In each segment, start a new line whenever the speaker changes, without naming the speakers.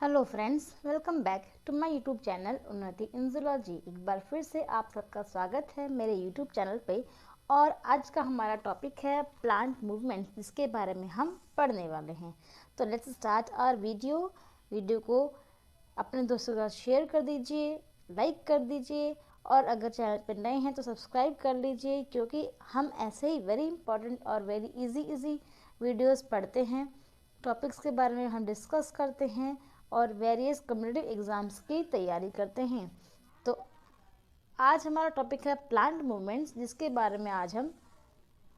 Hello friends, welcome back to my YouTube channel Unnati in zoology. एक बार फिर से आप सबका स्वागत है मेरे यूट्यूब चैनल पे। और आज का हमारा टॉपिक है प्लांट मूवमेंट, जिसके बारे में हम पढ़ने वाले हैं। तो लेट्स स्टार्ट आवर वीडियो को अपने दोस्तों के साथ शेयर कर दीजिए, लाइक कर दीजिए, और अगर चैनल पर नए हैं तो सब्सक्राइब कर लीजिए, क्योंकि हम ऐसे ही वेरी इंपॉर्टेंट और वेरी इजी वीडियोज़ पढ़ते हैं। टॉपिक्स के बारे में हम डिस्कस करते हैं और वेरियस कम्पिटिटिव एग्ज़ाम्स की तैयारी करते हैं। तो आज हमारा टॉपिक है प्लांट मूवमेंट्स, जिसके बारे में आज हम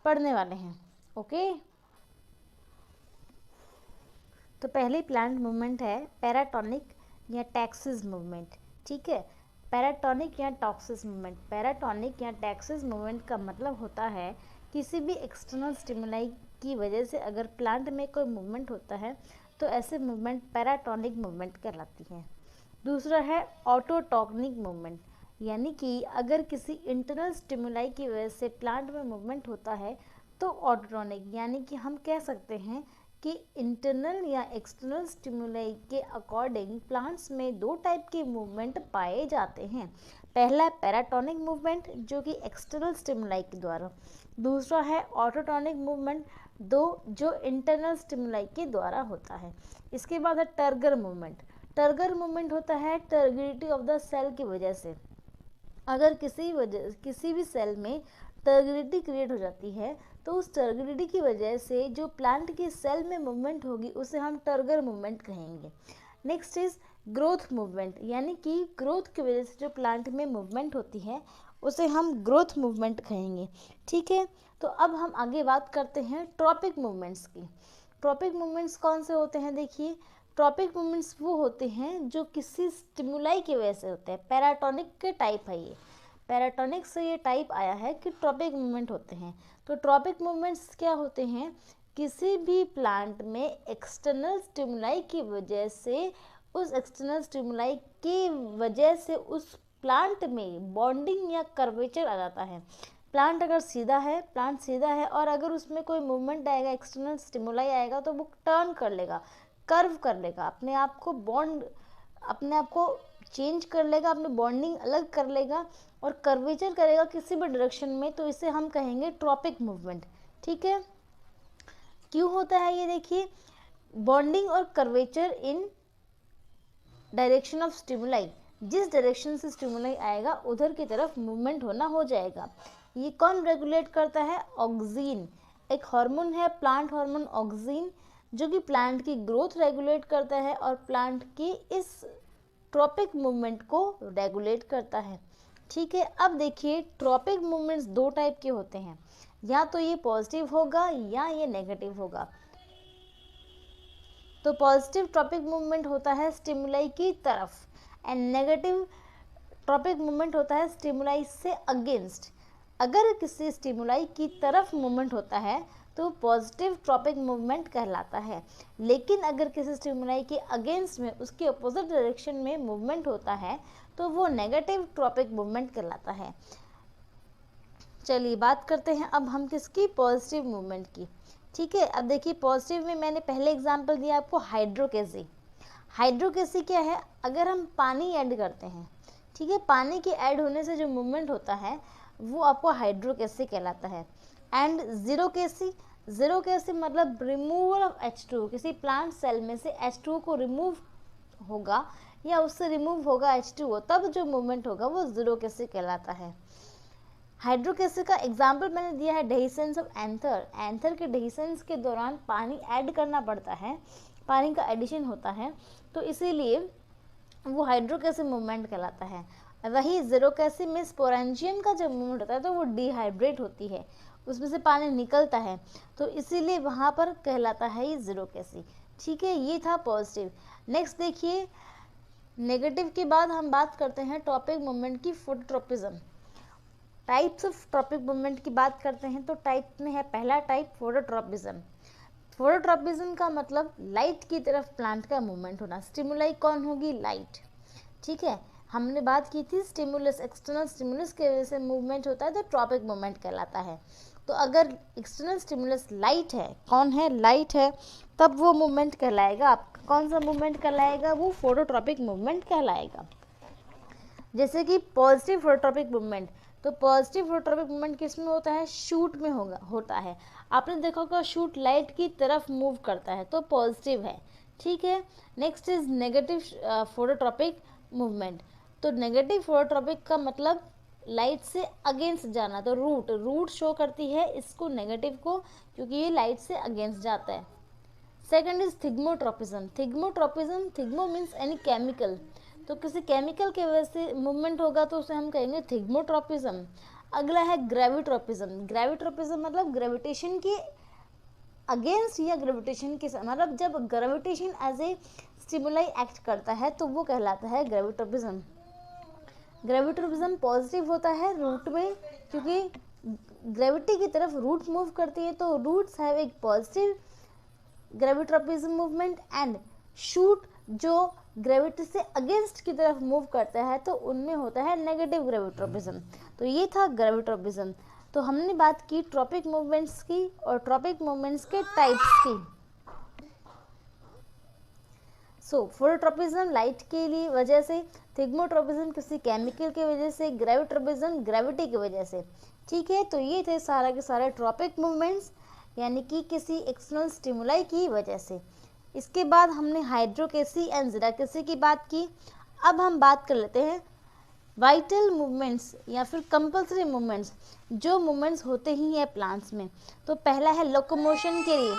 पढ़ने वाले हैं। ओके, तो पहली प्लांट मूवमेंट है पैराटोनिक या टैक्सिस मूवमेंट। ठीक है, पैराटोनिक या टॉक्सिस मूवमेंट। पैराटोनिक या टैक्सिस मूवमेंट का मतलब होता है किसी भी एक्सटर्नल स्टिमुलाई की वजह से अगर प्लांट में कोई मूवमेंट होता है तो ऐसे मूवमेंट पैराटोनिक मूवमेंट कहलाती है। दूसरा है ऑटोटॉनिक मूवमेंट, यानी कि अगर किसी इंटरनल स्टिमुलाई की वजह से प्लांट में मूवमेंट होता है तो ऑटोटॉनिक, यानी कि हम कह सकते हैं कि इंटरनल या एक्सटर्नल स्टिमुलाई के अकॉर्डिंग प्लांट्स में दो टाइप के मूवमेंट पाए जाते हैं। पहला है पैराटोनिक मूवमेंट, जो कि एक्सटर्नल स्टिमुलाई के द्वारा। दूसरा है ऑटोटॉनिक मूवमेंट, जो इंटरनल स्टिमुलाई के द्वारा होता है। इसके बाद है टर्गर मूवमेंट। टर्गर मूवमेंट होता है टर्गिडिटी ऑफ द सेल की वजह से। अगर किसी भी सेल में टर्गिडिटी क्रिएट हो जाती है तो उस टर्गिडिटी की वजह से जो प्लांट की सेल में मूवमेंट होगी उसे हम टर्गर मूवमेंट कहेंगे। नेक्स्ट इज ग्रोथ मूवमेंट, यानी कि ग्रोथ की वजह से जो प्लांट में मूवमेंट होती है उसे हम ग्रोथ मूवमेंट कहेंगे। ठीक है, तो अब हम आगे बात करते हैं ट्रॉपिक मूवमेंट्स की। ट्रॉपिक मूवमेंट्स कौन से होते हैं? देखिए, ट्रॉपिक मूवमेंट्स वो होते हैं जो किसी स्टिमुलाई की वजह से होते हैं। पैराटोनिक के टाइप है ये, पैराटोनिक से ये टाइप आया है कि ट्रॉपिक मूवमेंट होते हैं। तो ट्रॉपिक मूवमेंट्स क्या होते हैं? किसी भी प्लांट में एक्सटर्नल स्टिमुलाई की वजह से, उस एक्सटर्नल स्टिमुलाई की वजह से उस प्लांट में बॉन्डिंग या कर्वेचर आ जाता है। प्लांट सीधा है और अगर उसमें कोई मूवमेंट आएगा, एक्सटर्नल स्टिमुलाई आएगा, तो वो टर्न कर लेगा, कर्व कर लेगा, अपने आप को चेंज कर लेगा, अपनी बॉन्डिंग अलग कर लेगा और कर्वेचर करेगा किसी भी डायरेक्शन में, तो इसे हम कहेंगे ट्रॉपिक मूवमेंट। ठीक है, क्यों होता है ये? देखिए, बॉन्डिंग और curvature in direction of stimuli, जिस डायरेक्शन से स्टिमुलाई आएगा उधर की तरफ मूवमेंट होना हो जाएगा। ये कौन रेगुलेट करता है? ऑक्सीन, एक हार्मोन है, प्लांट हार्मोन ऑक्सीन, जो कि प्लांट की ग्रोथ रेगुलेट करता है और प्लांट की इस ट्रॉपिक मूवमेंट को रेगुलेट करता है। ठीक है, अब देखिए, ट्रॉपिक मूवमेंट्स दो टाइप के होते हैं, या तो ये पॉजिटिव होगा या ये नेगेटिव होगा। तो पॉजिटिव ट्रॉपिक मूवमेंट होता है स्टिमुलाई की तरफ एंड नेगेटिव ट्रॉपिक मूवमेंट होता है स्टिमुलाई से अगेंस्ट। अगर किसी स्टिमुलाई की तरफ मूवमेंट होता है तो पॉजिटिव ट्रॉपिक मूवमेंट कहलाता है, लेकिन अगर किसी स्टिमुलाई के अगेंस्ट में, उसके अपोजिट डायरेक्शन में मूवमेंट होता है तो वो नेगेटिव ट्रॉपिक मूवमेंट कहलाता है। चलिए बात करते हैं अब हम किसकी? पॉजिटिव मूवमेंट की। ठीक है, अब देखिए, पॉजिटिव में मैंने पहले एग्जांपल दिया आपको हाइड्रोकेसी। हाइड्रोकेसी क्या है? अगर हम पानी ऐड करते हैं, ठीक है, पानी के ऐड होने से जो मूवमेंट होता है वो आपको हाइड्रोकेसी कहलाता है। एंड जीरोकेसी मतलब रिमूवल ऑफ H2, किसी प्लांट सेल में से H2 को रिमूव होगा या उससे रिमूव होगा H2O, तब जो मूवमेंट होगा वो जीरोकेसी कहलाता है। हाइड्रोकेसी का एग्जाम्पल मैंने दिया है डेहिसेंस ऑफ एंथर। एंथर के डेहिसेंस के दौरान पानी ऐड करना पड़ता है, पानी का एडिशन होता है, तो इसीलिए वो हाइड्रोकेसी मूवमेंट कहलाता है। वही जीरोकेसी में स्पोरेंजियम का जब मूवमेंट होता है तो वो डिहाइड्रेट होती है, उसमें से पानी निकलता है, तो इसीलिए वहाँ पर कहलाता है ये जीरोकेसी। ठीक है, ये था पॉजिटिव। नेक्स्ट देखिए, नेगेटिव के बाद हम बात करते हैं टॉपिक मूवमेंट की, phototropism. Types of tropic movement की बात करते हैं तो टाइप में है पहला टाइप फोटोट्रोपिज्म। फोटोट्रोपिज्म का मतलब लाइट की तरफ प्लांट का मूवमेंट होना। स्टिमुलाई कौन होगी? लाइट। ठीक है, हमने बात की थी स्टिमुलस, एक्सटर्नल स्टिमुलस की वजह से मूवमेंट होता है तो ट्रॉपिक मूवमेंट कहलाता है। तो अगर एक्सटर्नल स्टिमुलस लाइट है, कौन है, लाइट है, तब वो मूवमेंट कहलाएगा आपका, कौन सा मूवमेंट कहलाएगा, वो फोटोट्रॉपिक मूवमेंट कहलाएगा। जैसे कि पॉजिटिव फोटोट्रॉपिक मूवमेंट, तो पॉजिटिव फोटोट्रॉपिक मूवमेंट किस में होता है, शूट में होता है। आपने देखा होगा शूट लाइट की तरफ मूव करता है, तो पॉजिटिव है, ठीक है। Next is negative phototropic movement, तो नेगेटिव फोटोट्रॉपिक का मतलब लाइट से अगेंस्ट जाना, तो रूट शो करती है इसको, नेगेटिव को, क्योंकि ये लाइट से अगेंस्ट जाता है। Second is thigmotropism, thigmo means any chemical, तो किसी केमिकल के वजह से मूवमेंट होगा तो उसे हम कहेंगे थिग्मोट्रोपिज्म। अगला है ग्रेविट्रोपिज्म मतलब ग्रेविटेशन के अगेंस्ट या ग्रेविटेशन के, मतलब जब gravitation as a stimuli act करता है तो वो कहलाता है ग्रेविट्रोपिज्म। ग्रेविट्रोपिज्म पॉजिटिव होता है रूट में, क्योंकि ग्रेविटी की तरफ रूट मूव करती है, तो रूट्स हैव एक पॉजिटिव ग्रेविट्रोपिज्म मूवमेंट, एंड शूट जो ग्रेविटी से अगेंस्ट की तरफ मूव करता है तो उनमें होता है नेगेटिव ग्रेविट्रोपिज्म। तो ये था ग्रेविट्रोपिज्म। तो हमने बात की ट्रॉपिक मूवमेंट्स की और ट्रॉपिक मूवमेंट्स के टाइप्स की। सो फोटोट्रॉपिज्म लाइट के लिए वजह से, थिग्मोट्रॉपिज्म किसी केमिकल की वजह से, ग्रेविट्रोपिज्म ग्रेविटी की वजह से, ठीक है। तो ये थे सारा के सारे ट्रॉपिक मूवमेंट्स, यानी कि किसी एक्सटर्नल स्टिमुलाई की वजह से। इसके बाद हमने हाइड्रोकेसी एंड जीराकेसी की बात की। अब हम बात कर लेते हैं वाइटल मूवमेंट्स या फिर कंपल्सरी मूवमेंट्स, जो मूवमेंट्स होते ही हैं प्लांट्स में। तो पहला है लोकोमोशन के लिए,